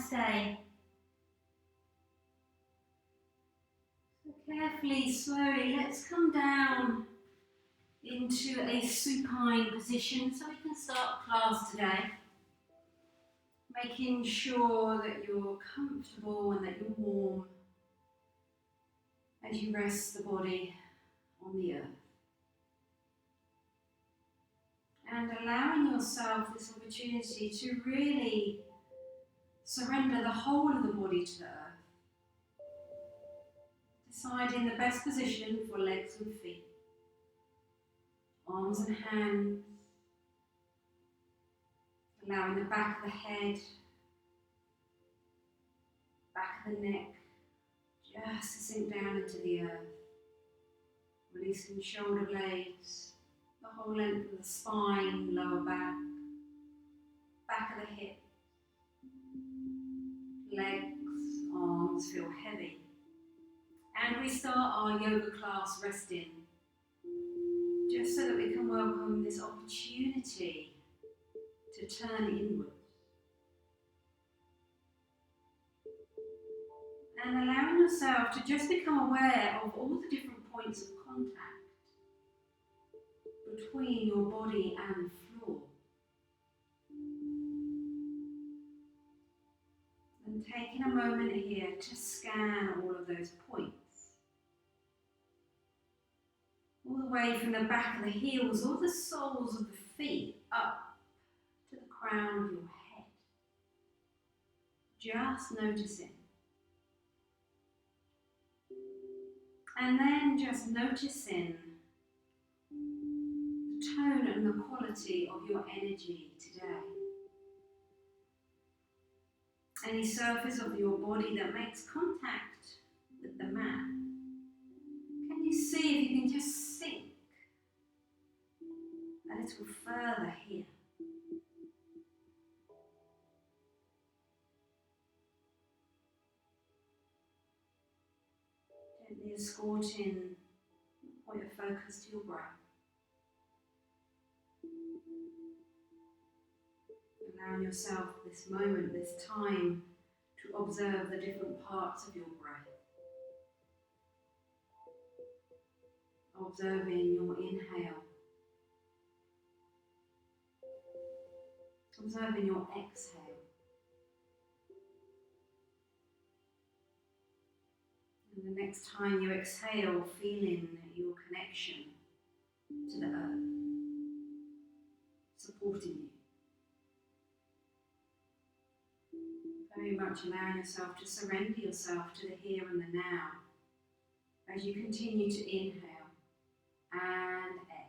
Namaste. So carefully, slowly, let's come down into a supine position so we can start class today. Making sure that you're comfortable and that you're warm as you rest the body on the earth. And allowing yourself this opportunity to really surrender the whole of the body to the earth. Deciding the best position for legs and feet, arms and hands, allowing the back of the head, back of the neck, just to sink down into the earth, releasing shoulder blades, the whole length of the spine, lower back, back of the hip, legs, arms feel heavy. And we start our yoga class resting, just so that we can welcome this opportunity to turn inwards. And allowing yourself to just become aware of all the different points of contact between your body and the floor. And taking a moment here to scan all of those points. All the way from the back of the heels, all the soles of the feet, up to the crown of your head. Just noticing. And then just noticing the tone and the quality of your energy today. Any surface of your body that makes contact with the mat. Can you see if you can just sink a little further here? Gently escorting the point of focus to your breath. Allowing yourself this moment, this time, to observe the different parts of your breath. Observing your inhale. Observing your exhale. And the next time you exhale, feeling your connection to the earth, supporting you. Very much allowing yourself to surrender yourself to the here and the now as you continue to inhale and exhale.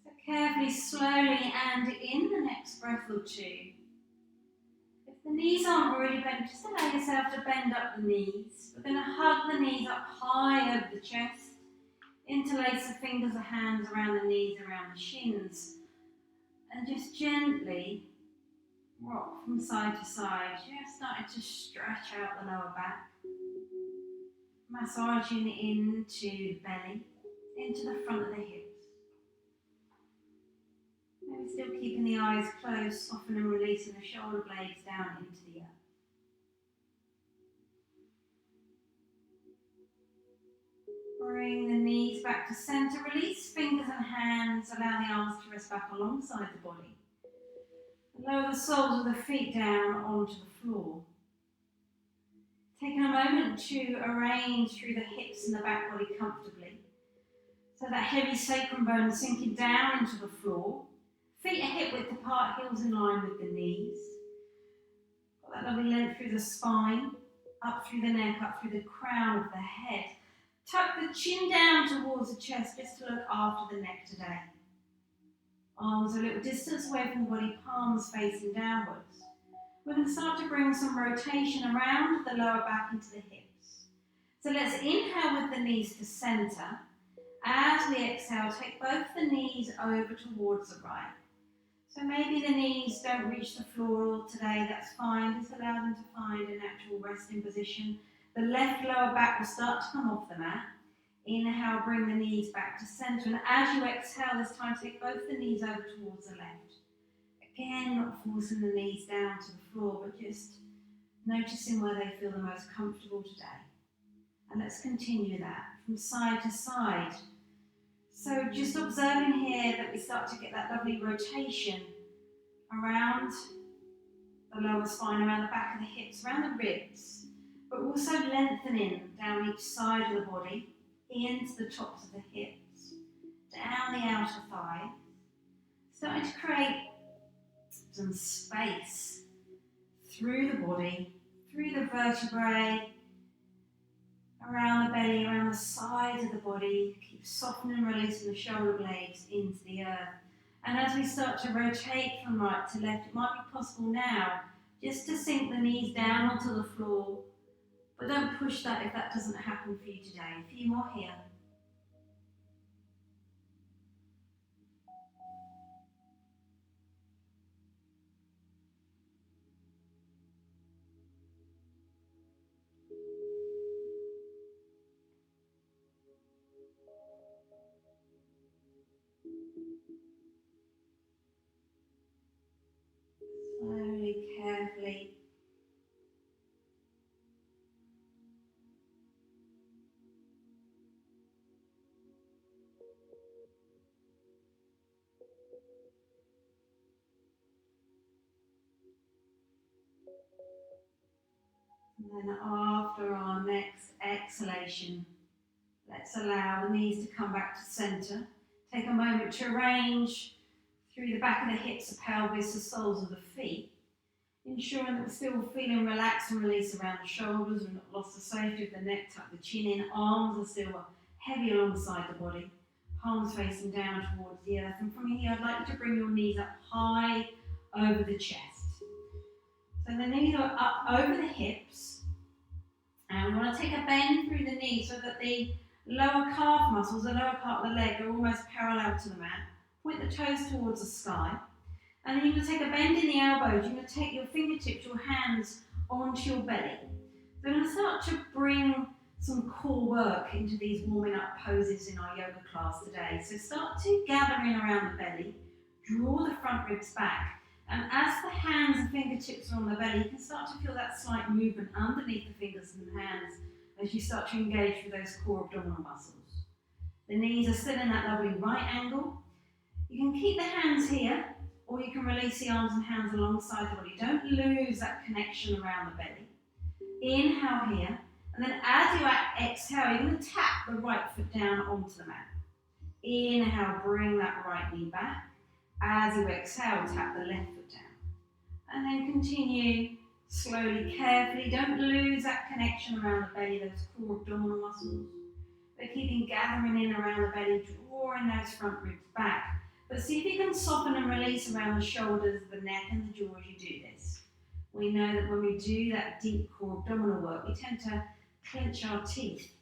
So carefully, slowly, and in the next breath or two, if the knees aren't already bent, just allow yourself to bend up the knees. We're going to hug the knees up high over the chest, interlace the fingers or hands around the knees, around the shins, and just gently rock from side to side, just starting to stretch out the lower back, massaging into the belly, into the front of the hips. Maybe still keeping the eyes closed, soften and releasing the shoulder blades down into the earth. Bring the knees back to center. Release fingers and hands. Allow the arms to rest back alongside the body. Lower the soles of the feet down onto the floor. Taking a moment to arrange through the hips and the back body comfortably. So that heavy sacrum bone sinking down into the floor. Feet are hip width apart, heels in line with the knees. Got that lovely length through the spine, up through the neck, up through the crown of the head. Tuck the chin down towards the chest just to look after the neck today. Arms a little distance away from the body, palms facing downwards. We're going to start to bring some rotation around the lower back into the hips. So let's inhale with the knees to center. As we exhale, take both the knees over towards the right. So maybe the knees don't reach the floor today, that's fine. Just allow them to find a natural resting position. The left lower back will start to come off the mat. Inhale, bring the knees back to center. And as you exhale, this time take both the knees over towards the left. Again, not forcing the knees down to the floor, but just noticing where they feel the most comfortable today. And let's continue that from side to side. So just observing here that we start to get that lovely rotation around the lower spine, around the back of the hips, around the ribs, but also lengthening down each side of the body, into the tops of the hips, down the outer thighs, starting to create some space through the body, through the vertebrae, around the belly, around the sides of the body. Keep softening and releasing the shoulder blades into the earth. And as we start to rotate from right to left, it might be possible now just to sink the knees down onto the floor. But don't push that if that doesn't happen for you today. A few more here. Slowly, carefully. And then after our next exhalation, let's allow the knees to come back to center. Take a moment to arrange through the back of the hips, the pelvis, the soles of the feet. Ensuring that we're still feeling relaxed and release around the shoulders. We've not lost the safety of the neck, tuck the chin in. Arms are still heavy alongside the body. Palms facing down towards the earth. And from here, I'd like you to bring your knees up high over the chest. So the knees are up over the hips. And we want to take a bend through the knees so that the lower calf muscles, the lower part of the leg, are almost parallel to the mat. Point the toes towards the sky. And then you're going to take a bend in the elbows. You're going to take your fingertips, your hands onto your belly. So we're going to start to bring some core work into these warming up poses in our yoga class today. So start to gather in around the belly. Draw the front ribs back. And as the hands and fingertips are on the belly, you can start to feel that slight movement underneath the fingers and hands as you start to engage with those core abdominal muscles. The knees are still in that lovely right angle. You can keep the hands here, or you can release the arms and hands alongside the body. Don't lose that connection around the belly. Inhale here, and then as you exhale, you're going to tap the right foot down onto the mat. Inhale, bring that right knee back. As you exhale, tap the left foot down. And then continue slowly, carefully. Don't lose that connection around the belly, those core abdominal muscles. But keeping gathering in around the belly, drawing those front ribs back. But see if you can soften and release around the shoulders, the neck and the jaw as you do this. We know that when we do that deep core abdominal work, we tend to clench our teeth.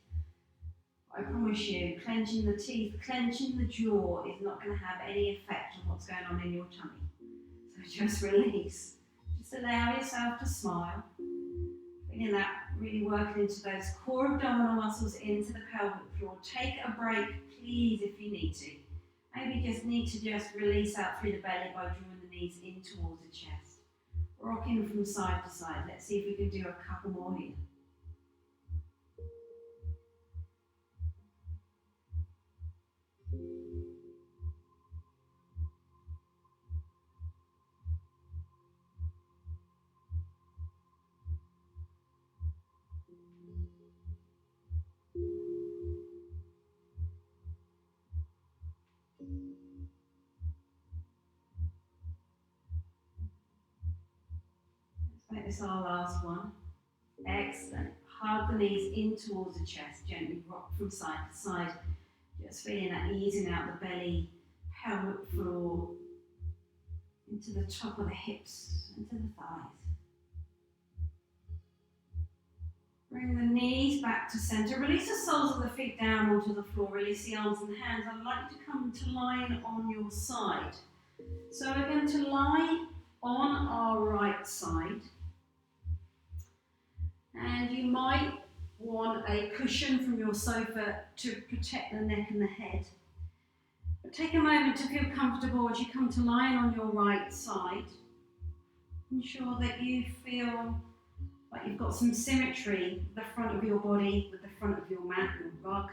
I promise you, clenching the teeth, clenching the jaw is not going to have any effect on what's going on in your tummy. So just release. Just allow yourself to smile. Feeling that really working into those core abdominal muscles, into the pelvic floor. Take a break, please, if you need to. Maybe you just need to just release out through the belly by drawing the knees in towards the chest. Rocking from side to side. Let's see if we can do a couple more here. Make this our last one. Excellent. Hug the knees in towards the chest. Gently rock from side to side. Just feeling that easing out the belly, pelvic floor, into the top of the hips, into the thighs. Bring the knees back to center. Release the soles of the feet down onto the floor. Release the arms and hands. I'd like you to come to line on your side. So we're going to lie on our right side. And you might want a cushion from your sofa to protect the neck and the head. But take a moment to feel comfortable as you come to lie on your right side. Ensure that you feel like you've got some symmetry at the front of your body with the front of your mat, your rug.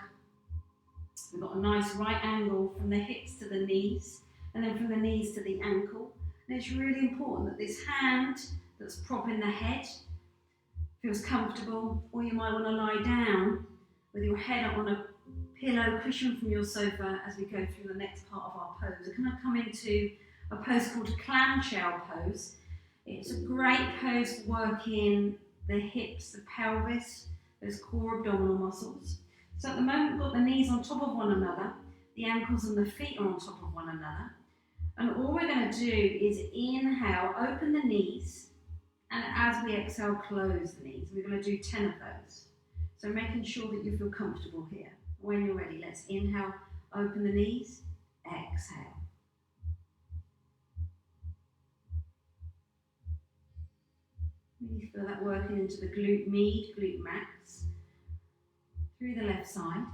We've got a nice right angle from the hips to the knees, and then from the knees to the ankle. And it's really important that this hand that's propping the head feels comfortable, or you might want to lie down with your head on a pillow cushion from your sofa as we go through the next part of our pose. We're going to come into a pose called a clamshell pose. It's a great pose for working the hips, the pelvis, those core abdominal muscles. So at the moment we've got the knees on top of one another, the ankles and the feet are on top of one another. And all we're going to do is inhale, open the knees, and as we exhale, close the knees. We're going to do 10 of those. So making sure that you feel comfortable here. When you're ready, let's inhale, open the knees, exhale. Really feel that working into the glute med, glute max, through the left side.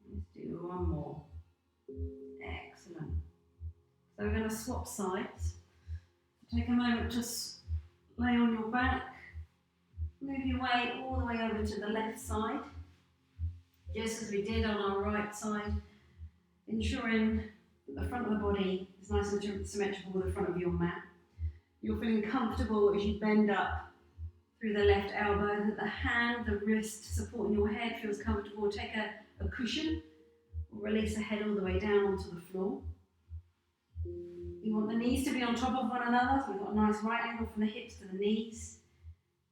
Let's do one more. Excellent. So we're going to swap sides. Take a moment to lay on your back. Move your weight all the way over to the left side, just as we did on our right side, ensuring that the front of the body is nice and symmetrical with the front of your mat. You're feeling comfortable as you bend up through the left elbow, that the hand, the wrist supporting your head feels comfortable. Take a cushion, or release the head all the way down onto the floor. You want the knees to be on top of one another, so we've got a nice right angle from the hips to the knees,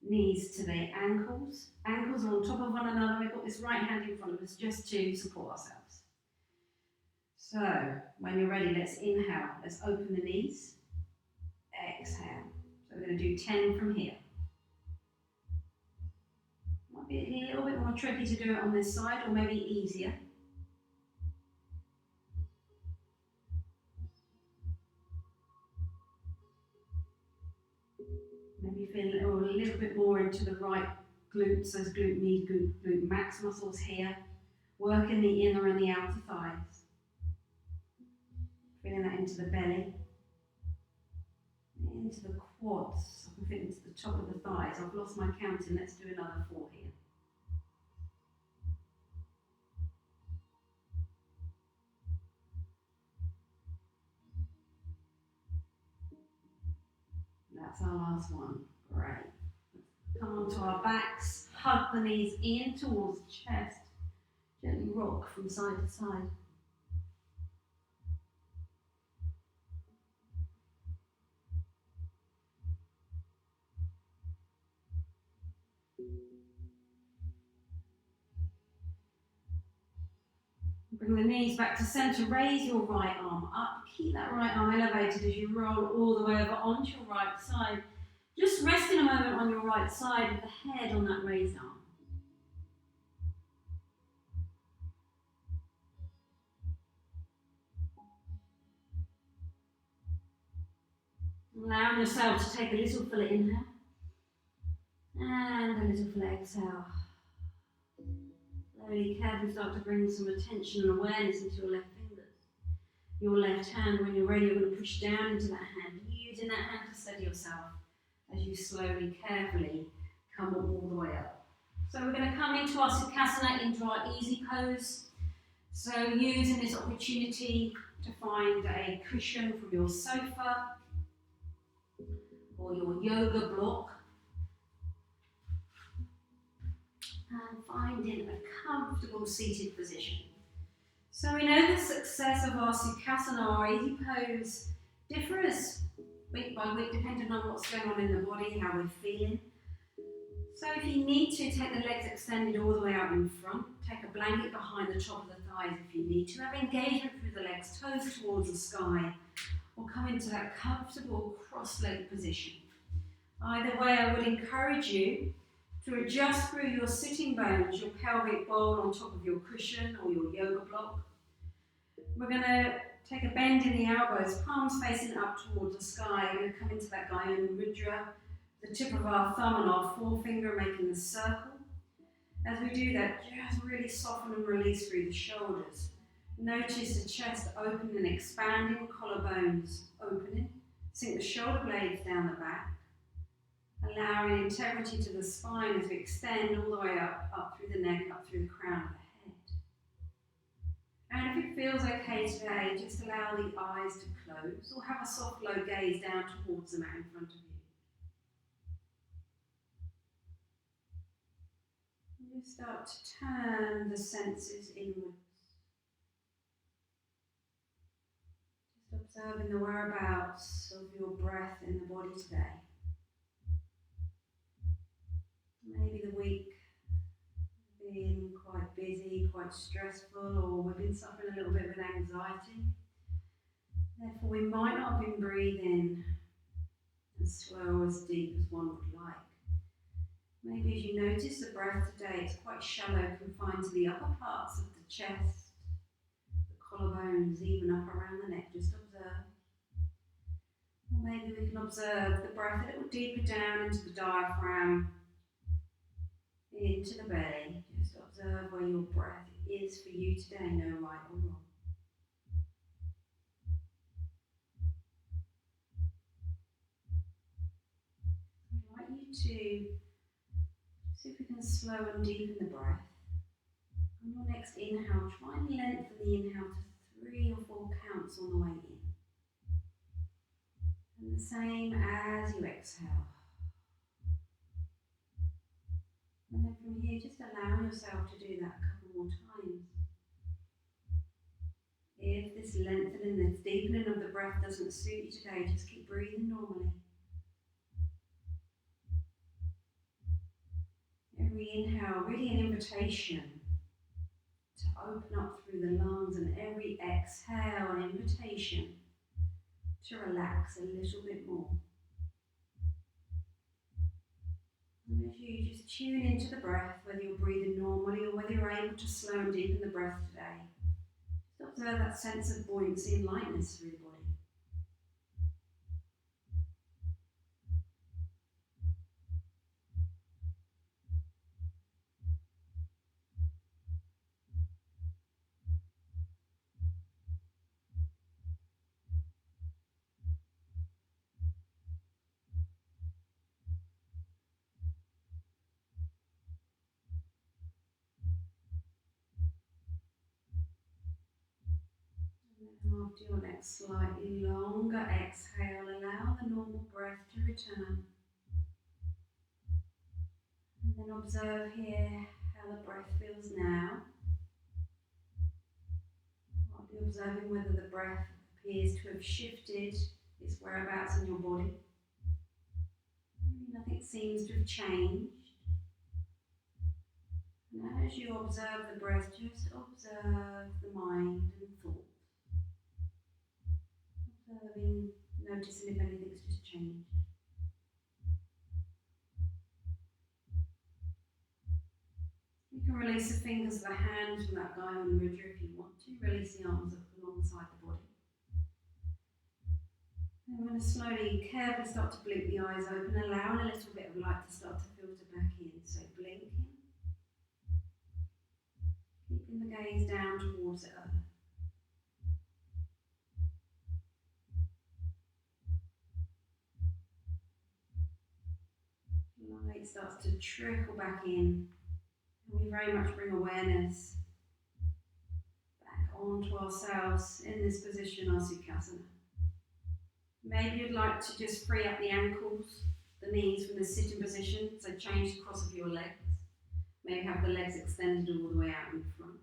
knees to the ankles. Ankles are on top of one another. We've got this right hand in front of us just to support ourselves. So, when you're ready, let's inhale. Let's open the knees. Exhale. So we're going to do 10 from here. Might be a little bit more tricky to do it on this side, or maybe easier. Maybe feel a little bit more into the right glutes, those glute med, glute max muscles here. Working the inner and the outer thighs. Feeling that into the belly. Into the quads. I can fit into the top of the thighs. I've lost my counting. Let's do another 4 here. That's our last one. Great. Come onto our backs. Hug the knees in towards the chest. Gently rock from side to side. Bring the knees back to center. Raise your right arm up. Keep that right arm elevated as you roll all the way over onto your right side. Just resting a moment on your right side with the head on that raised arm. Allowing yourself to take a little full inhale and a little full exhale. Slowly, carefully start to bring some attention and awareness into your left fingers. Your left hand, when you're ready, you're going to push down into that hand, using that hand to steady yourself as you slowly, carefully come all the way up. So we're going to come into our Sukhasana, into our easy pose. So using this opportunity to find a cushion from your sofa or your yoga block. And finding a comfortable seated position. So we know the success of our Sukhasana, our easy pose, differs week by week depending on what's going on in the body, how we're feeling. So if you need to, take the legs extended all the way out in front, take a blanket behind the top of the thighs if you need to, have engagement through the legs, toes towards the sky, or come into that comfortable cross-legged position. Either way, I would encourage you to adjust through your sitting bones, your pelvic bowl on top of your cushion or your yoga block. We're going to take a bend in the elbows, palms facing up towards the sky. We're going to come into that Gayam Mudra, the tip of our thumb and our forefinger making the circle. As we do that, just really soften and release through the shoulders. Notice the chest opening and expanding, collarbones opening. Sink the shoulder blades down the back. Allowing integrity to the spine as we extend all the way up through the neck, up through the crown of the head. And if it feels okay today, just allow the eyes to close or have a soft low gaze down towards the mat in front of you. And just start to turn the senses inwards. Just observing the whereabouts of your breath in the body today. Maybe the week being quite busy, quite stressful, or we've been suffering a little bit with anxiety. Therefore, we might not have been breathing as slow or as deep as one would like. Maybe as you notice the breath today, it's quite shallow, confined to the upper parts of the chest, the collarbones, even up around the neck. Just observe. Or maybe we can observe the breath a little deeper down into the diaphragm, into the belly. Just observe where your breath is for you today, no right or wrong. I'd like you to see if we can slow and deepen the breath. On your next inhale, try and lengthen the inhale to 3 or 4 counts on the way in. And the same as you exhale. And then from here, just allow yourself to do that a couple more times. If this lengthening, this deepening of the breath doesn't suit you today, just keep breathing normally. Every inhale, really an invitation to open up through the lungs, and every exhale, an invitation to relax a little bit more. And as you just tune into the breath, whether you're breathing normally or whether you're able to slow and deepen the breath today, just observe that sense of buoyancy and lightness through the body. After your next slightly longer exhale, allow the normal breath to return. And then observe here how the breath feels now. I'll be observing whether the breath appears to have shifted its whereabouts in your body. Maybe nothing seems to have changed. And as you observe the breath, just observe the mind and thoughts. Observing, noticing if anything's just changed. You can release the fingers of the hands from that Gayam Mudra if you want to. Release the arms up alongside the body. And we're going to slowly, carefully start to blink the eyes open, allowing a little bit of light to start to filter back in. So blinking. Keeping the gaze down towards the earth. Light starts to trickle back in. We very much bring awareness back onto ourselves in this position, our Sukhasana. Maybe you'd like to just free up the ankles, the knees from the sitting position, so change the cross of your legs. Maybe have the legs extended all the way out in front.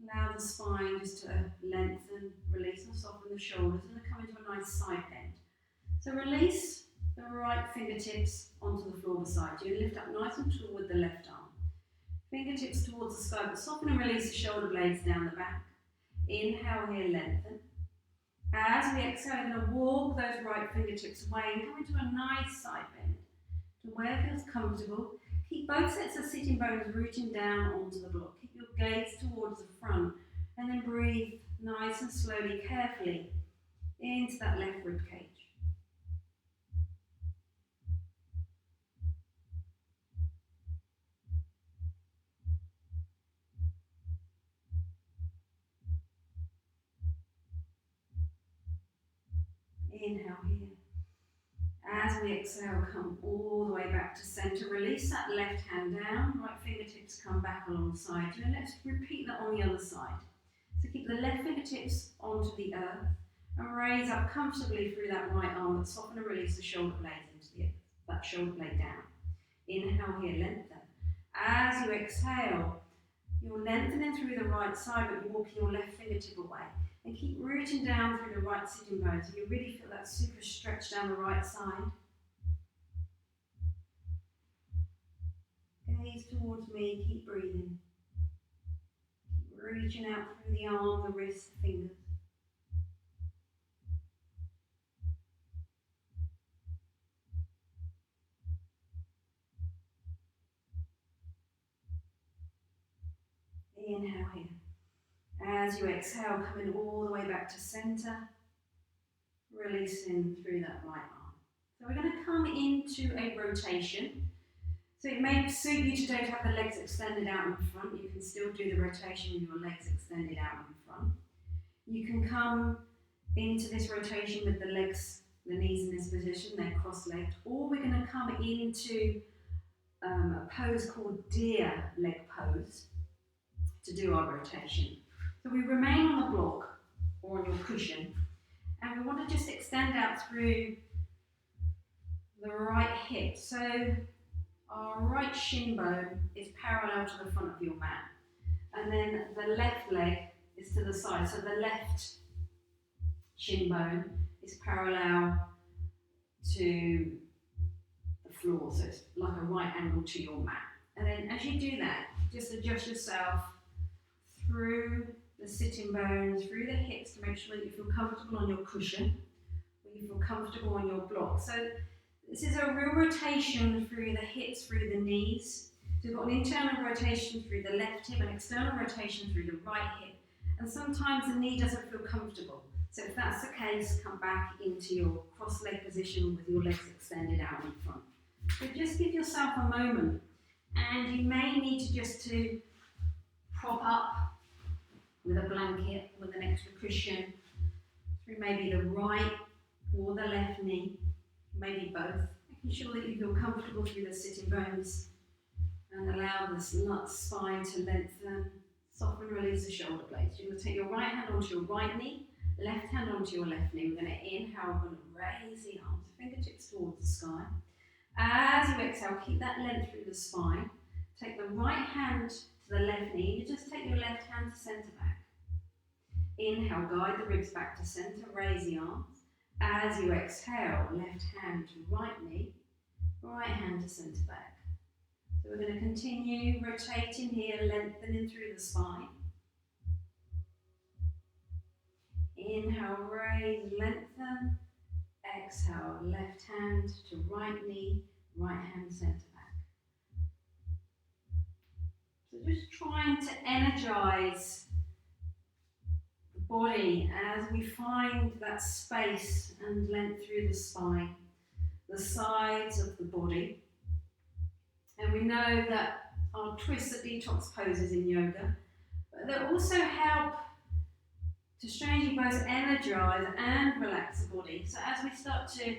Allow the spine just to lengthen, release and soften the shoulders, and then come into a nice side bend. So release the right fingertips onto the floor beside you and lift up nice and tall with the left arm. Fingertips towards the sky, but soften and release the shoulder blades down the back. Inhale here, lengthen. As we exhale, we're going to walk those right fingertips away and come into a nice side bend to where it feels comfortable. Keep both sets of sitting bones rooting down onto the block. Keep your gaze towards the front and then breathe nice and slowly, carefully into that left rib cage. Inhale here. As we exhale, come all the way back to center. Release that left hand down, right fingertips come back alongside you, and let's repeat that on the other side. So keep the left fingertips onto the earth and raise up comfortably through that right arm, but soften and release the shoulder blades into the earth, that shoulder blade down. Inhale here, lengthen. As you exhale, you're lengthening through the right side, but you're walking your left fingertip away. And keep rooting down through the right sitting bones so you really feel that super stretch down the right side. Gaze towards me, keep breathing. Keep reaching out through the arm, the wrist, the fingers. Inhale here. As you exhale, coming all the way back to center, releasing through that right arm. So we're going to come into a rotation. So it may suit you today to have the legs extended out in front. You can still do the rotation with your legs extended out in front. You can come into this rotation with the legs, the knees in this position, they're cross-legged, or we're going to come into a pose called deer leg pose to do our rotation. So we remain on the block or on your cushion, and we want to just extend out through the right hip. So our right shin bone is parallel to the front of your mat, and then the left leg is to the side. So the left shin bone is parallel to the floor, so it's like a right angle to your mat. And then as you do that, just adjust yourself through the sitting bones, through the hips to make sure that you feel comfortable on your cushion, or you feel comfortable on your block. So this is a real rotation through the hips, through the knees. So we've got an internal rotation through the left hip, an external rotation through the right hip, and sometimes the knee doesn't feel comfortable. So if that's the case, come back into your cross-leg position with your legs extended out in front. So just give yourself a moment, and you may need to just to prop up with a blanket, with an extra cushion, through maybe the right or the left knee, maybe both, making sure that you feel comfortable through the sitting bones and allow the spine to lengthen, soften, release the shoulder blades. You're going to take your right hand onto your right knee, left hand onto your left knee. We're going to inhale, we're going to raise the arms, fingertips towards the sky. As you exhale, keep that length through the spine. Take the right hand to the left knee, you just take your left hand to centre back. Inhale, guide the ribs back to centre, raise the arms. As you exhale, left hand to right knee, right hand to centre back. So we're going to continue rotating here, lengthening through the spine. Inhale, raise, lengthen. Exhale, left hand to right knee, right hand centre back. So just trying to energise the body as we find that space and length through the spine, the sides of the body. And we know that our twists are detox poses in yoga, but they also help to strangely both energise and relax the body. So as we start to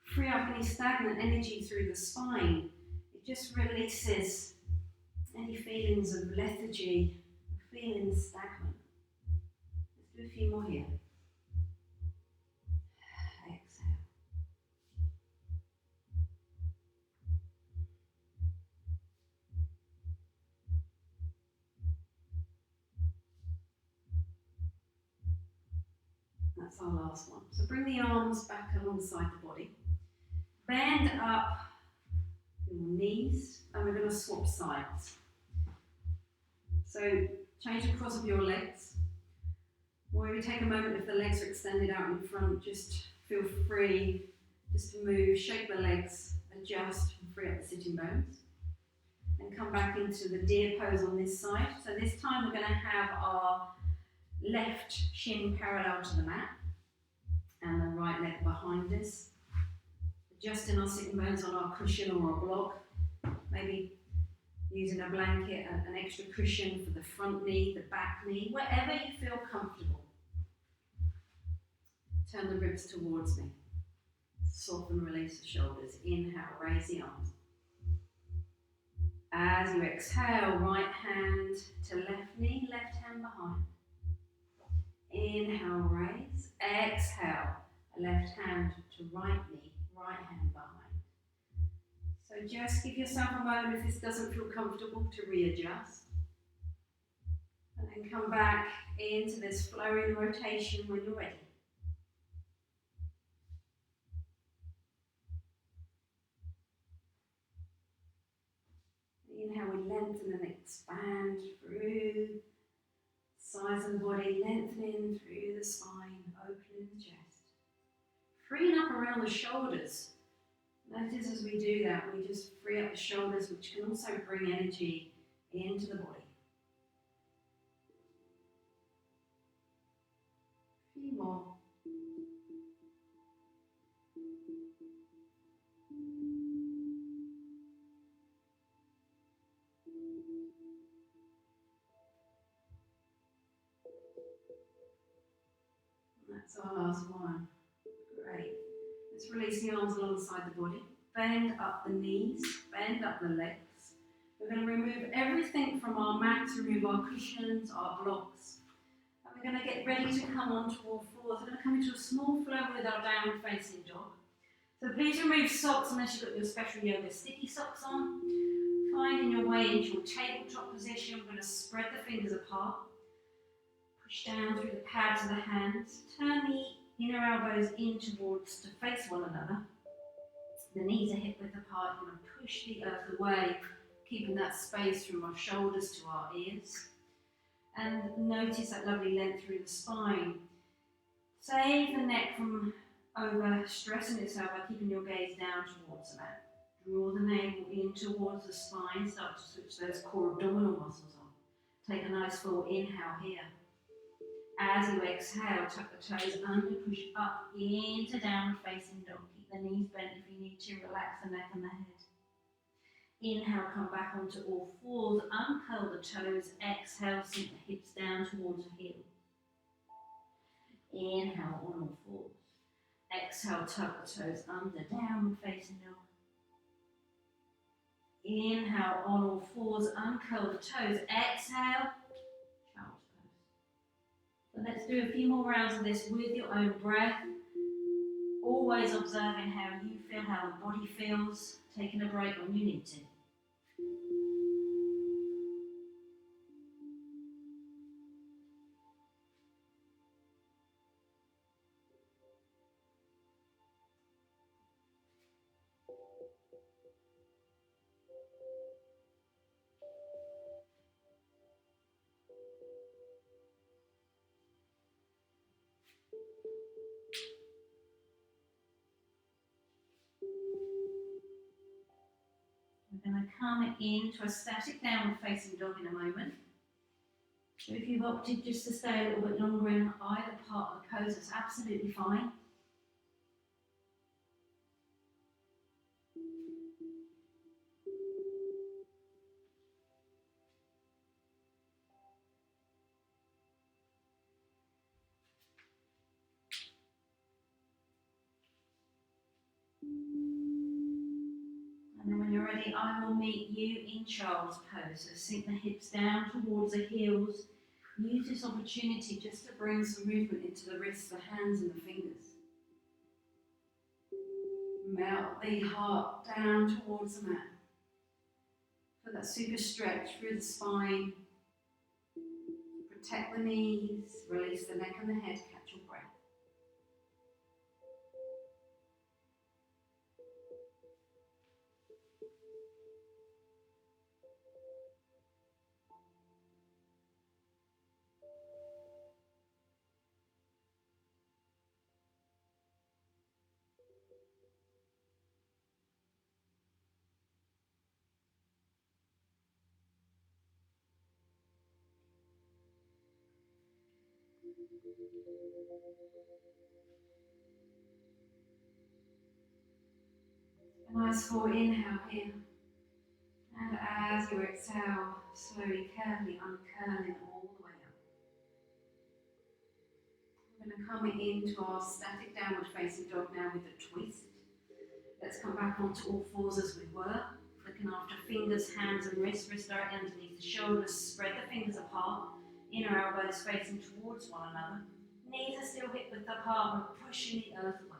free up any stagnant energy through the spine, it just releases Any feelings of lethargy, feeling stagnant. Let's do a few more here. Exhale. That's our last one. So bring the arms back alongside the body. Bend up your knees, and we're going to swap sides. So change the cross of your legs. Or maybe take a moment if the legs are extended out in front, just feel free just to move, shake the legs, adjust, and free up the sitting bones. And come back into the deer pose on this side. So this time we're going to have our left shin parallel to the mat and the right leg behind us. Adjusting our sitting bones on our cushion or our block. Maybe using a blanket, an extra cushion for the front knee, the back knee, wherever you feel comfortable. Turn the ribs towards me. Soften, release the shoulders. Inhale, raise the arms. As you exhale, right hand to left knee, left hand behind. Inhale, raise. Exhale, left hand to right knee, right hand behind. So just give yourself a moment if this doesn't feel comfortable to readjust. And then come back into this flowing rotation when you're ready. Inhale, we lengthen and expand through sides of the body, lengthening through the spine, opening the chest. Freeing up around the shoulders. Notice as we do that, we just free up the shoulders, which can also bring energy into the body. A few more. That's our last one. Great. Let's release the arms alongside the body. Bend up the knees, bend up the legs. We're going to remove everything from our mats, remove our cushions, our blocks. And we're going to get ready to come onto all fours. We're going to come into a small flow with our downward facing dog. So please remove socks unless you've got your special yoga sticky socks on. Finding your way into your tabletop position. We're going to spread the fingers apart. Push down through the pads of the hands. Turn the inner elbows in towards to face one another. The knees are hip width apart. You're going to push the earth away, keeping that space from our shoulders to our ears. And notice that lovely length through the spine. Save the neck from overstressing itself by keeping your gaze down towards the mat. Draw the navel in towards the spine. Start to switch those core abdominal muscles on. Take a nice full inhale here. As you exhale, tuck the toes under, push up into downward facing dog. Keep the knees bent if you need to, relax the neck and the head. Inhale, come back onto all fours, uncurl the toes, exhale, sink the hips down towards the heel. Inhale on all fours. Exhale, tuck the toes under, downward facing dog. Inhale on all fours, uncurl the toes, exhale, child's pose. So let's do a few more rounds of this with your own breath. Always observing how you feel, how the body feels, taking a break when you need to. We're going to come into a static downward facing dog in a moment. So if you've opted just to stay a little bit longer in either part of the pose, that's absolutely fine. And then when you're we're ready, I will meet you in child's pose. So sink the hips down towards the heels. Use this opportunity just to bring some movement into the wrists, the hands and the fingers. Melt the heart down towards the mat. Feel that super stretch through the spine. Protect the knees, release the neck and the head, catch your breath. A nice full inhale here. And as you exhale, slowly, carefully uncurling all the way up. We're going to come into our static downward facing dog now with a twist. Let's come back onto all fours as we were. Looking after fingers, hands and wrists, wrists directly underneath the shoulders. Spread the fingers apart. Inner elbows facing towards one another. Knees are still hip width apart. We're pushing the earth away.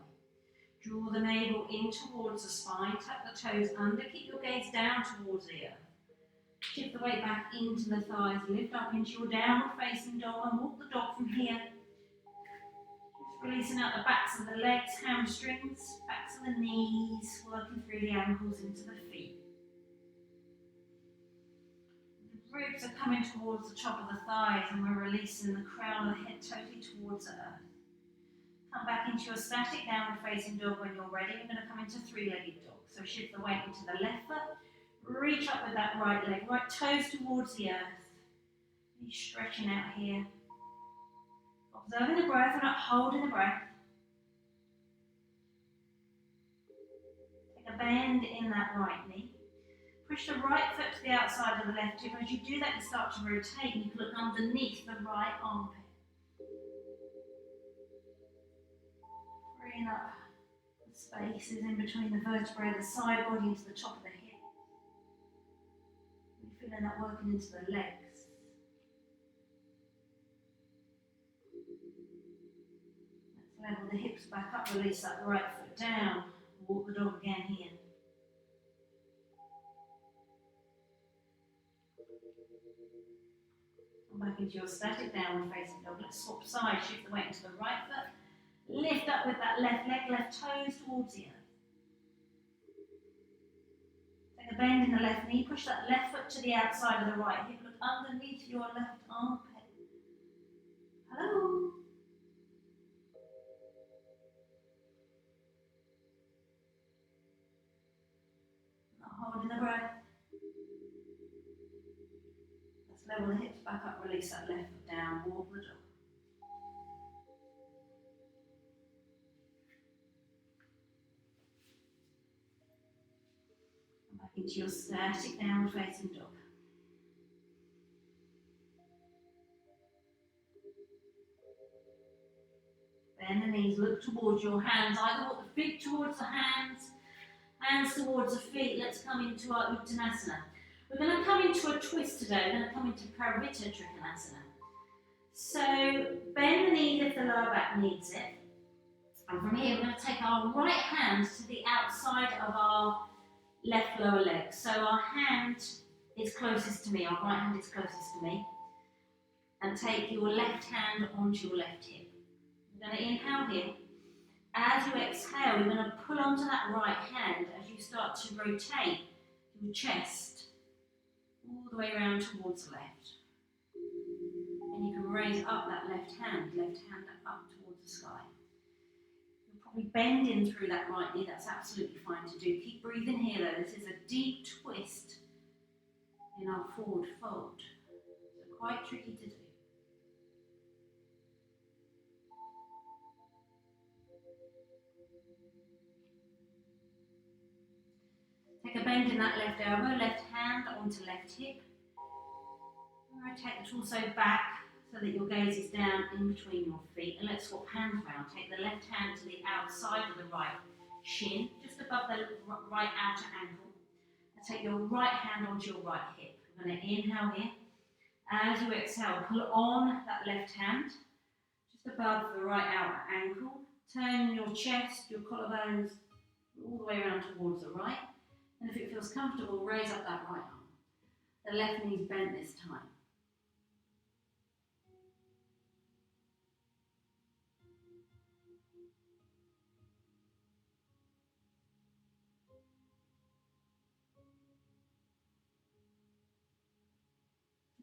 Draw the navel in towards the spine. Tuck the toes under. Keep your gaze down towards the earth. Shift the weight back into the thighs. Lift up into your downward facing dog and walk the dog from here. Just releasing out the backs of the legs, hamstrings, backs of the knees, working through the ankles into the feet. The ribs are coming towards the top of the thighs and we're releasing the crown of the head totally towards the earth. Come back into your static downward facing dog when you're ready. We're going to come into three-legged dog. So shift the weight into the left foot. Reach up with that right leg, right toes towards the earth. You're stretching out here. Observing the breath, we're not holding the breath. Take a bend in that right knee. Push the right foot to the outside of the left hip. As you do that, you start to rotate and you can look underneath the right armpit. Freeing up the spaces in between the vertebrae, the side body into the top of the hip. We're feeling that working into the legs. Let's level the hips back up, release that right foot down. Walk the dog again here. Come back into your static downward facing dog. Let's swap sides, shift the weight into the right foot. Lift up with that left leg, left toes towards the earth. Take a bend in the left knee, push that left foot to the outside of the right hip. Look underneath your left armpit. Hello. Not holding the breath. Let's level the hips back up, release that left foot down, walk the dog. Come back into your static downward facing dog. Bend the knees, look towards your hands. Either walk the feet towards the hands, hands towards the feet. Let's come into our Uttanasana. We're going to come into a twist today. We're going to come into Parivrtta Trikonasana. So bend the knees if the lower back needs it. And from here, we're going to take our right hand to the outside of our left lower leg. So our hand is closest to me, our right hand is closest to me. And take your left hand onto your left hip. We're going to inhale here. As you exhale, you're going to pull onto that right hand as you start to rotate your chest all the way around towards the left. And you can raise up that left hand up towards the sky. You're probably bending through that right knee, that's absolutely fine to do. Keep breathing here though, this is a deep twist in our forward fold. So quite tricky to do. Take a bend in that left elbow, left hand onto left hip. Rotate the torso back so that your gaze is down in between your feet. And let's swap hands around. Take the left hand to the outside of the right shin, just above the right outer ankle. Take your right hand onto your right hip. We're going to inhale here. As you exhale, pull on that left hand, just above the right outer ankle. Turn your chest, your collarbones, all the way around towards the right. And if it feels comfortable, raise up that right arm. The left knee's bent this time.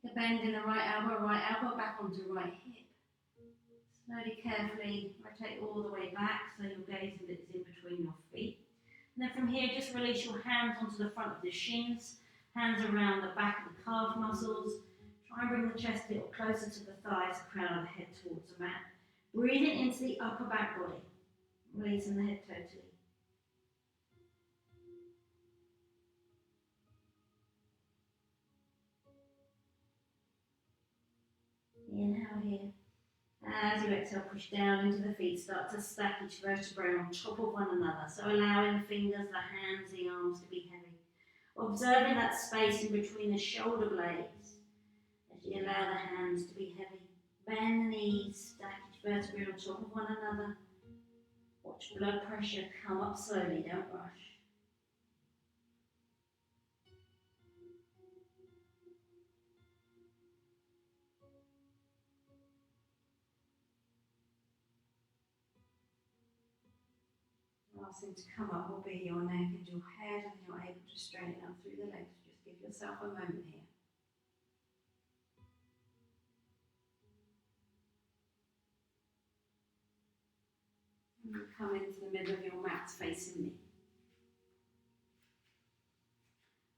The bend in the right elbow back onto right hip. Slowly, carefully rotate all the way back so your gaze is in between your feet. And then from here, just release your hands onto the front of the shins, hands around the back of the calf muscles. Try and bring the chest a little closer to the thighs, the crown of the head towards the mat. Breathing into the upper back body, releasing the head totally. Inhale here. As you exhale, push down into the feet, start to stack each vertebrae on top of one another. So allowing the fingers, the hands, the arms to be heavy. Observing that space in between the shoulder blades as you allow the hands to be heavy. Bend the knees, stack each vertebrae on top of one another. Watch blood pressure come up slowly, don't rush. The last thing to come up will be your neck and your head, and you're able to straighten up through the legs. Just give yourself a moment here. And come into the middle of your mat facing me.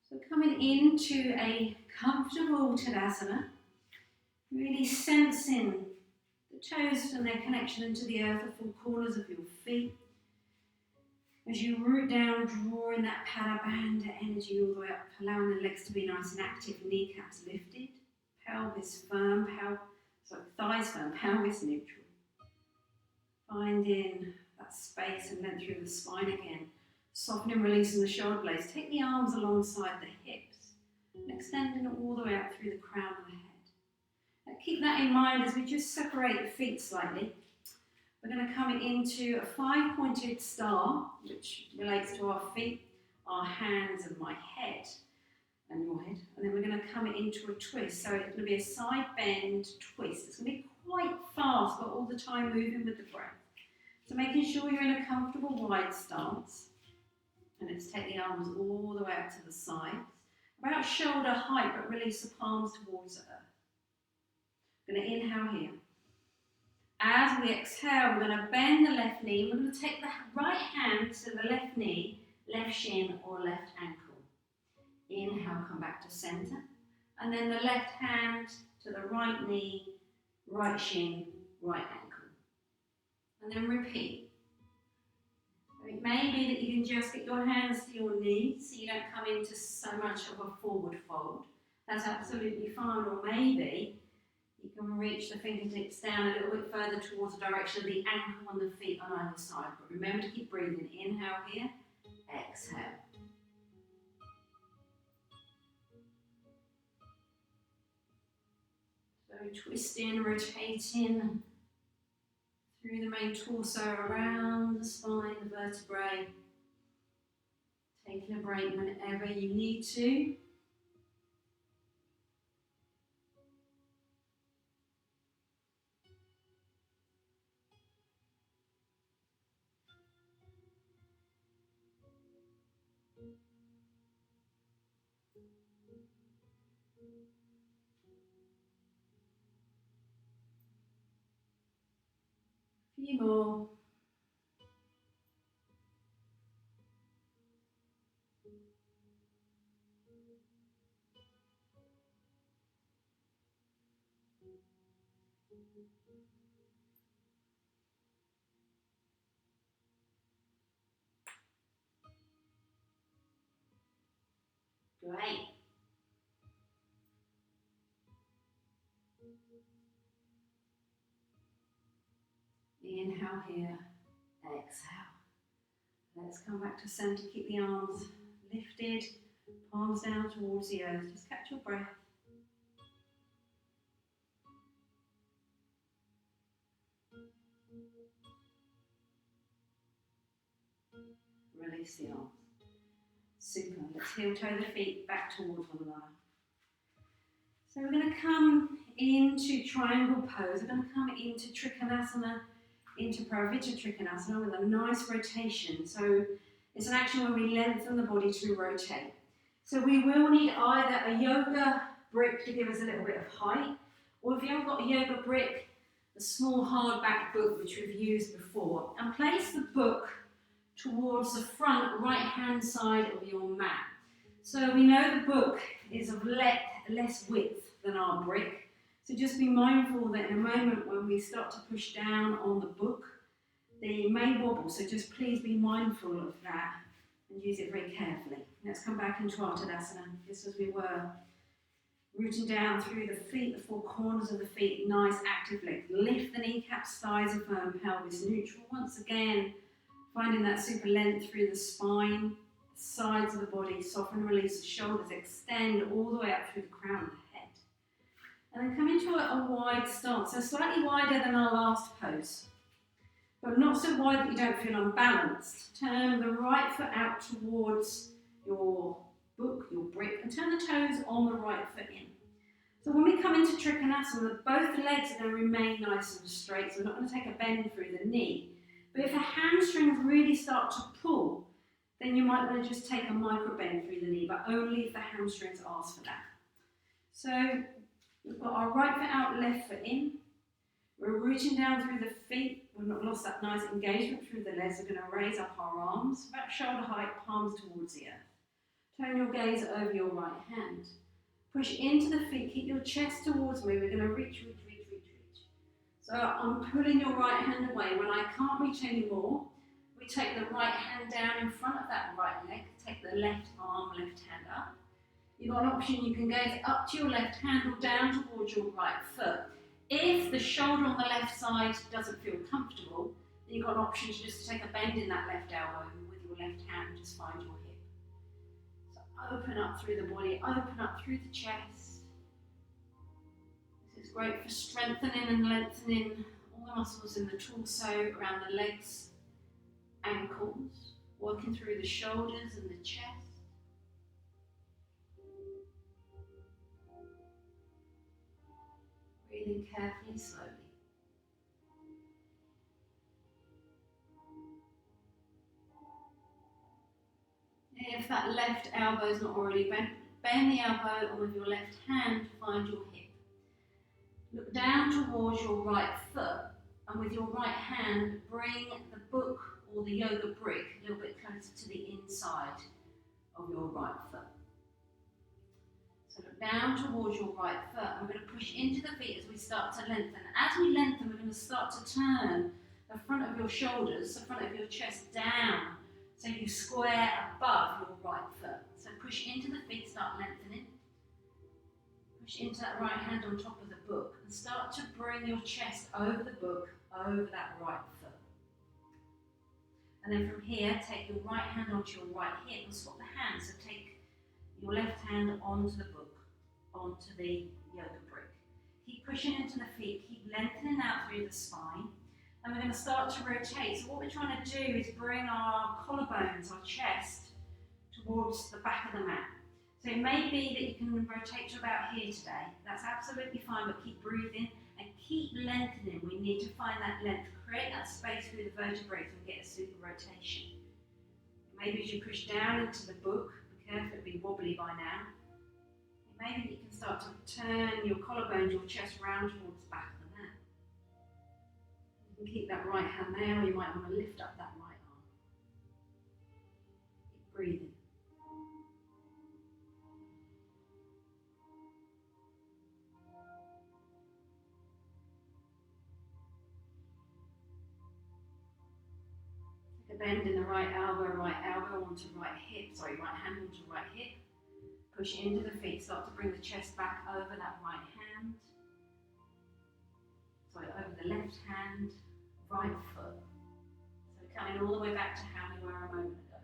So coming into a comfortable Tadasana, really sensing the toes and their connection into the earth, the four corners of your feet. As you root down, drawing that Pada Bandha energy all the way up, allowing the legs to be nice and active, kneecaps lifted, pelvis firm, thighs firm, pelvis neutral. Finding that space and then through the spine again. Softening, releasing the shoulder blades. Take the arms alongside the hips and extending it all the way up through the crown of the head. Now keep that in mind as we just separate the feet slightly. We're going to come into a 5-pointed star, which relates to our feet, our hands and my head, and your head. And then we're going to come into a twist. So it's going to be a side bend twist. It's going to be quite fast, but all the time moving with the breath. So making sure you're in a comfortable wide stance. And let's take the arms all the way up to the sides. About shoulder height, but release the palms towards the earth. We're going to inhale here. As we exhale, we're going to bend the left knee. We're going to take the right hand to the left knee, left shin or left ankle. Inhale, come back to center. And then the left hand to the right knee, right shin, right ankle. And then repeat. It may be that you can just get your hands to your knees so you don't come into so much of a forward fold. That's absolutely fine. Or maybe you can reach the fingertips down a little bit further towards the direction of the ankle and the feet on either side. But remember to keep breathing. Inhale here, exhale. So twisting, rotating through the main torso, around the spine, the vertebrae. Taking a break whenever you need to. A few more. Great. Inhale here, exhale. Let's come back to center. Keep the arms lifted. Palms down towards the earth. Just catch your breath. Release the arms. Super. Let's heel toe the feet back towards one another. So we're going to come into triangle pose. We're going to come into Trikonasana, into Parivrtta Trikonasana with a nice rotation. So it's an action where we lengthen the body to rotate. So we will need either a yoga brick to give us a little bit of height, or if you haven't got a yoga brick, a small hardback book which we've used before, and place the book towards the front right-hand side of your mat. So we know the book is of less width than our brick, so just be mindful that in a moment when we start to push down on the book, they may wobble, so just please be mindful of that and use it very carefully. Let's come back into our Tadasana, just as we were. Rooting down through the feet, the four corners of the feet, nice active legs. Lift the kneecaps, thighs are firm, pelvis neutral. Once again, finding that super length through the spine, the sides of the body, soften, release the shoulders, extend all the way up through the crown of the head. And then come into a wide stance, so slightly wider than our last pose, but not so wide that you don't feel unbalanced. Turn the right foot out towards your book, your brick, and turn the toes on the right foot in. So when we come into Trikonasana, both legs are going to remain nice and straight, so we're not going to take a bend through the knee. But if the hamstrings really start to pull, then you might want to just take a micro bend through the knee, but only if the hamstrings ask for that. So we've got our right foot out, left foot in. We're reaching down through the feet. We've not lost that nice engagement through the legs. We're going to raise up our arms, about shoulder height, palms towards the earth. Turn your gaze over your right hand. Push into the feet, keep your chest towards me. We're going to reach. So I'm pulling your right hand away. When I can't reach anymore, we take the right hand down in front of that right leg. Take the left arm, left hand up. You've got an option, you can gaze up to your left hand or down towards your right foot. If the shoulder on the left side doesn't feel comfortable, then you've got an option to just take a bend in that left elbow and with your left hand just find your hip. So open up through the body, open up through the chest. This is great for strengthening and lengthening all the muscles in the torso, around the legs, ankles, working through the shoulders and the chest. Breathing carefully, slowly. If that left elbow is not already bent, bend the elbow and with your left hand find your hip. Look down towards your right foot and with your right hand bring the book or the yoga brick a little bit closer to the inside of your right foot. So look down towards your right foot and we're going to push into the feet as we start to lengthen. As we lengthen, we're going to start to turn the front of your shoulders, the front of your chest down, so you square above your right foot. So push into the feet, start lengthening. Push into that right hand on top of the book and start to bring your chest over the book, over that right foot. And then from here, take your right hand onto your right hip and swap the hands. So take your left hand onto the book, onto the yoga brick. Keep pushing into the feet, keep lengthening out through the spine. And we're going to start to rotate. So what we're trying to do is bring our collarbones, our chest, towards the back of the mat. So it may be that you can rotate to about here today. That's absolutely fine, but keep breathing and keep lengthening. We need to find that length, create that space through the vertebrae and get a super rotation. Maybe as you push down into the book, be careful, it'll be wobbly by now. Maybe you can start to turn your collarbones, your chest round towards the back of the mat. You can keep that right hand there, or you might want to lift up that right arm. Keep breathing. Take a bend in the right elbow onto right hip, right hand onto right hip. Push into the feet, start to bring the chest back over that right hand. Over the left hand, right foot. So coming all the way back to how we were a moment ago.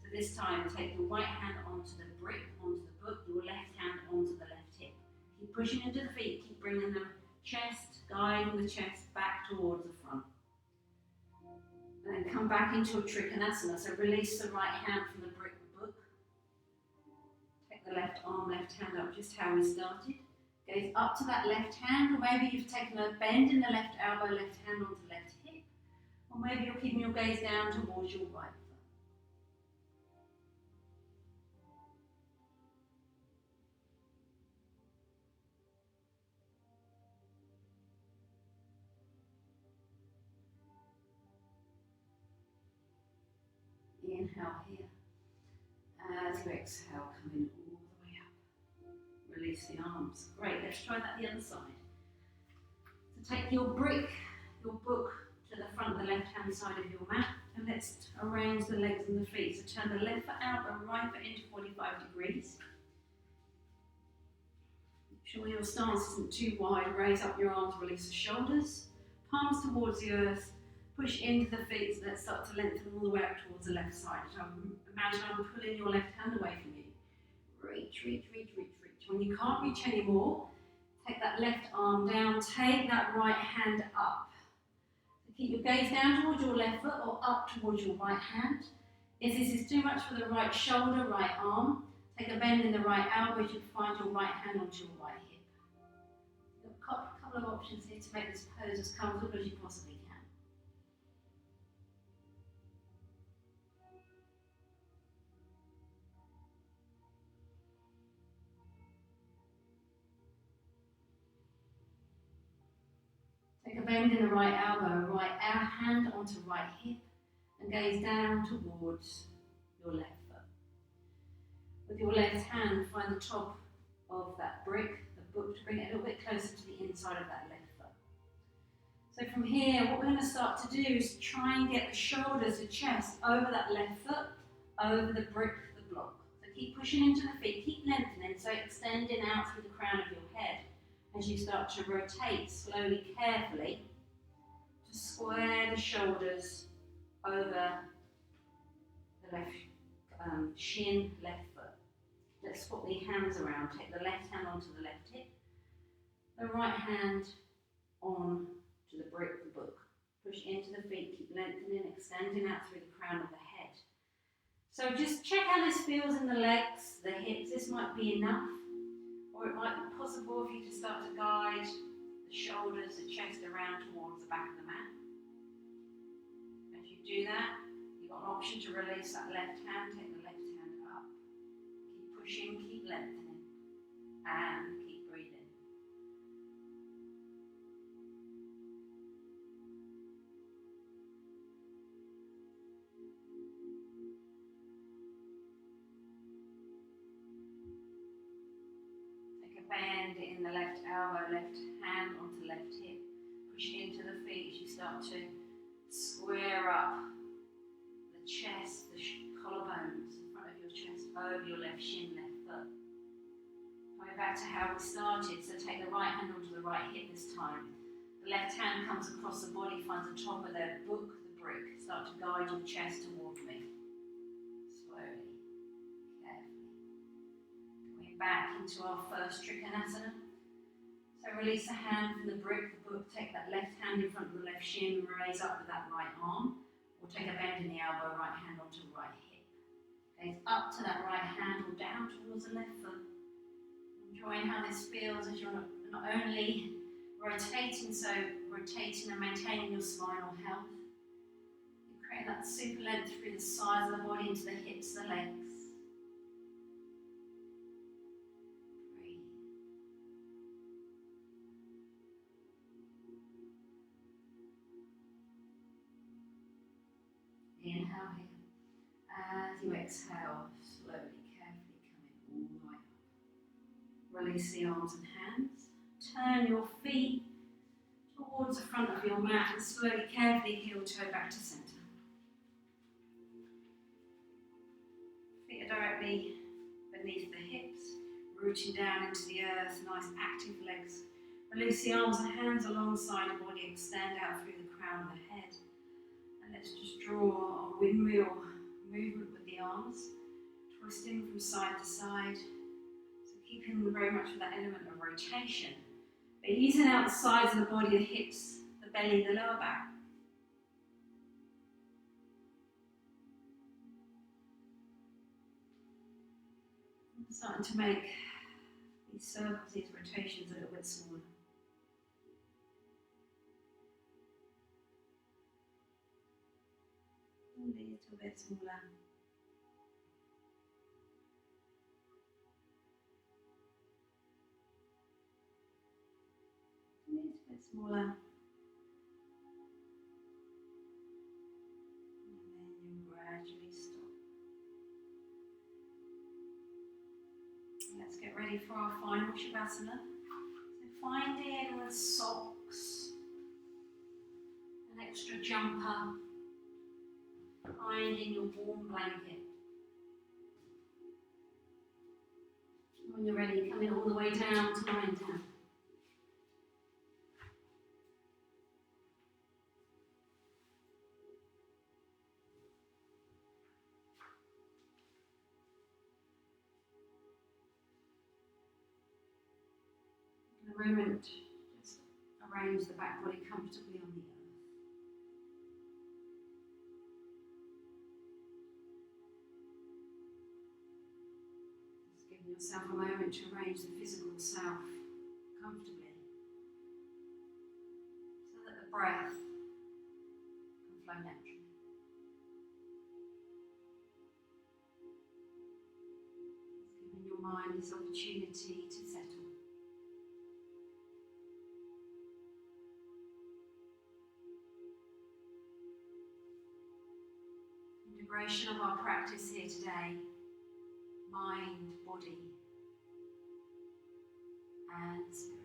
So this time, take your right hand onto the brick, onto the book, your left hand onto the left hip. Keep pushing into the feet, keep bringing the chest, guiding the chest back towards the front. And then come back into a Trikonasana. So release the right hand from the brick, the book. Take the left arm, left hand up, just how we started. Gaze up to that left hand, or maybe you've taken a bend in the left elbow, left hand onto the left hip. Or maybe you're keeping your gaze down towards your right foot. Inhale here. As you exhale, coming all the way up. Release the arms. Great, let's try that the other side. So take your brick, your book, to the front of the left-hand side of your mat, and let's arrange the legs and the feet. So turn the left foot out and right foot into 45 degrees. Make sure your stance isn't too wide. Raise up your arms, release the shoulders. Palms towards the earth. Push into the feet, so let's start to lengthen all the way up towards the left side. So imagine I'm pulling your left hand away from you. Reach, reach, reach, reach, reach. When you can't reach anymore, take that left arm down, take that right hand up. So keep your gaze down towards your left foot or up towards your right hand. If this is too much for the right shoulder, right arm, take a bend in the right elbow to find your right hand onto your right hip. You've got a couple of options here to make this pose as comfortable as you possibly can. Take a bend in the right elbow, right hand onto right hip, and gaze down towards your left foot. With your left hand, find the top of that brick, the book, to bring it a little bit closer to the inside of that left foot. So from here, what we're going to start to do is try and get the shoulders, the chest, over that left foot, over the brick, the block. So keep pushing into the feet, keep lengthening, so extending out through the crown of your head. As you start to rotate slowly, carefully, to square the shoulders over the left shin, left foot. Let's swap the hands around. Take the left hand onto the left hip, the right hand on to the brick, the book. Push into the feet, keep lengthening, extending out through the crown of the head. So just check how this feels in the legs, the hips. This might be enough. Or it might be possible for you to start to guide the shoulders, the chest around towards the back of the mat. As you do that, you've got an option to release that left hand, take the left hand up. Keep pushing, keep lengthening, and keep breathing. Bend in the left elbow, left hand onto left hip. Push into the feet as you start to square up the chest, the collarbones, the front of your chest, over your left shin, left foot. Coming back to how we started, so take the right hand onto the right hip this time. The left hand comes across the body, finds the top of the book, the brick. Start to guide your chest towards me. Slowly. Back into our first Trikonasana. So release the hand from the brick, the book, take that left hand in front of the left shin, raise up with that right arm, or take a bend in the elbow, right hand onto the right hip. Gaze up to that right hand or down towards the left foot. Enjoying how this feels as you're not only rotating and maintaining your spinal health, you create that super length through the sides of the body into the hips, the legs. Inhale here. As you exhale, slowly, carefully coming all the way up. Release the arms and hands. Turn your feet towards the front of your mat and slowly, carefully heel toe back to centre. Feet are directly beneath the hips, rooting down into the earth, nice active legs. Release the arms and hands alongside the body, extend out through the crown of the head. And let's just draw a windmill movement with the arms, twisting from side to side. So keeping very much with that element of rotation, but easing out the sides of the body, the hips, the belly, the lower back. I'm starting to make these circles, these rotations a little bit smaller. A little bit smaller. A little bit smaller. And then you gradually stop. Let's get ready for our final Shavasana. So finding socks, an extra jumper, finding your warm blanket. When you're ready, coming all the way down to lying down. In a moment, just arrange the back body comfortably on the earth. Just giving yourself a moment to arrange the physical self comfortably, so that the breath can flow naturally. Just giving your mind this opportunity to settle. Integration of our practice here today, mind, body, and spirit.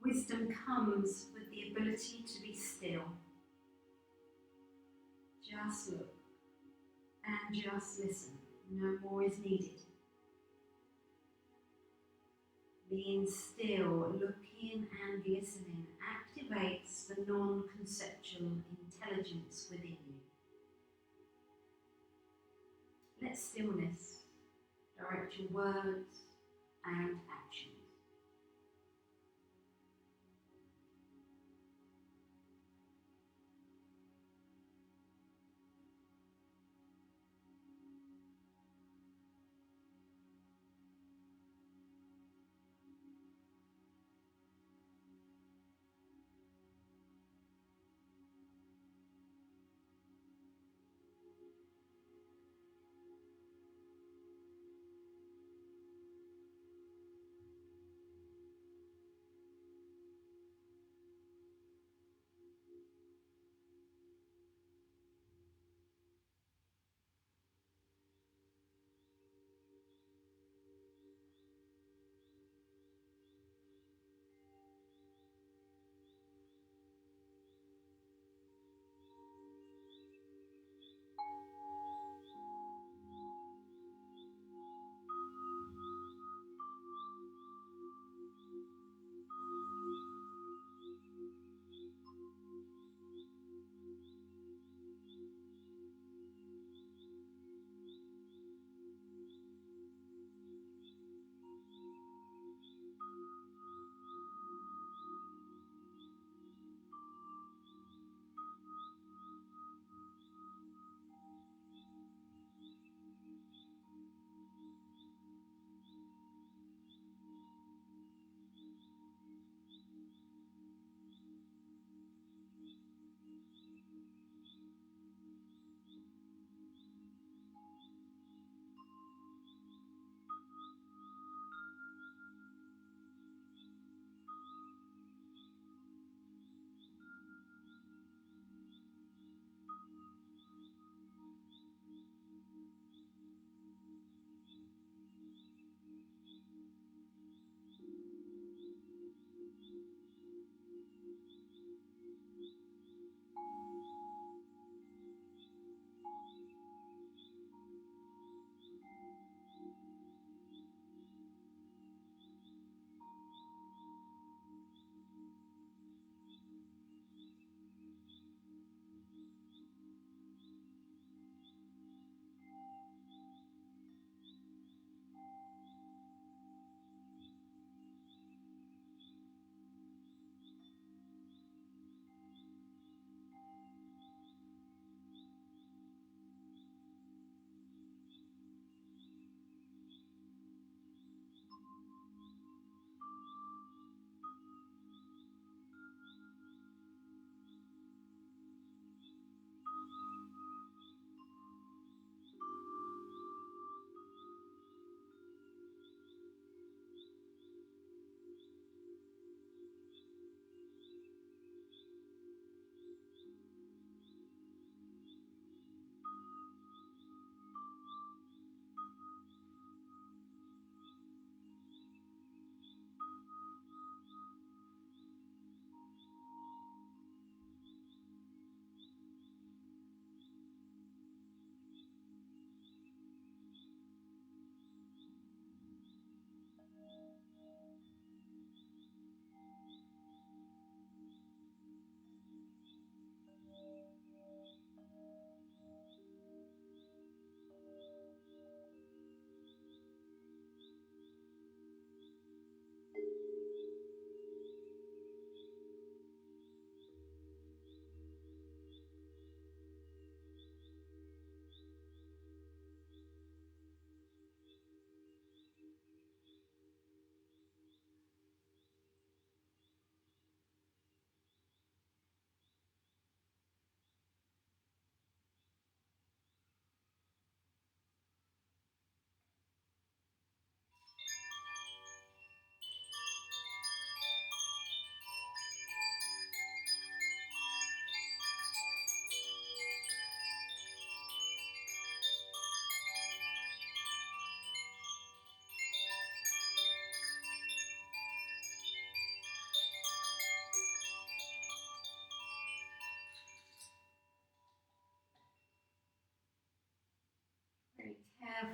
Wisdom comes with the ability to be still. Just look and just listen. No more is needed. Being still, looking and listening activates the non-conceptual intelligence within you. Let stillness direct your words and actions.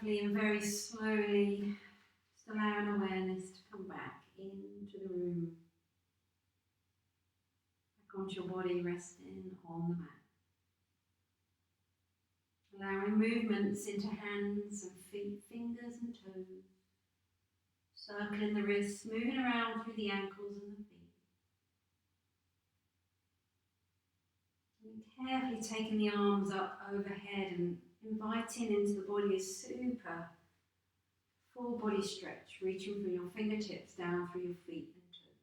softly and very slowly, just allowing awareness to come back into the room, back onto your body, resting on the mat. Allowing movements into hands and feet, fingers and toes, circling the wrists, moving around through the ankles and the feet. And carefully taking the arms up overhead and inviting into the body a super full body stretch, reaching from your fingertips down through your feet and toes.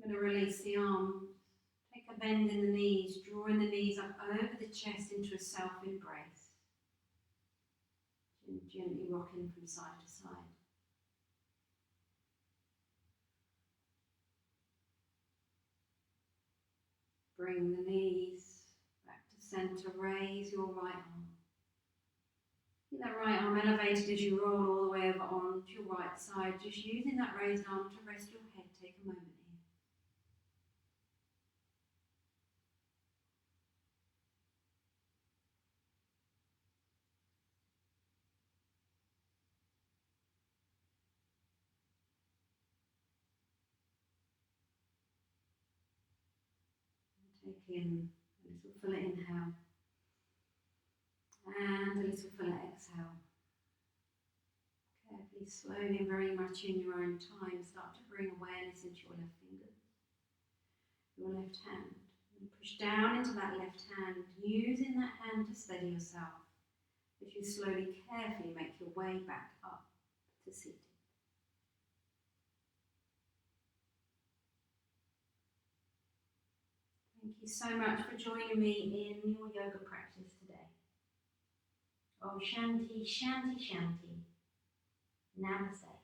I'm going to release the arms. Take a bend in the knees, drawing the knees up over the chest into a self-embrace. Gently rocking from side to side. Bring the knees back to centre, raise your right arm. Keep that right arm elevated as you roll all the way over onto your right side, just using that raised arm to rest your head. Take a moment here. Take in a little fuller inhale and a little fuller exhale. Carefully, slowly and very much in your own time, start to bring awareness into your left finger, your left hand. And push down into that left hand, using that hand to steady yourself as you slowly, carefully make your way back up to seated. Thank you so much for joining me in your yoga practice today. Om Shanti, Shanti, Shanti. Namaste.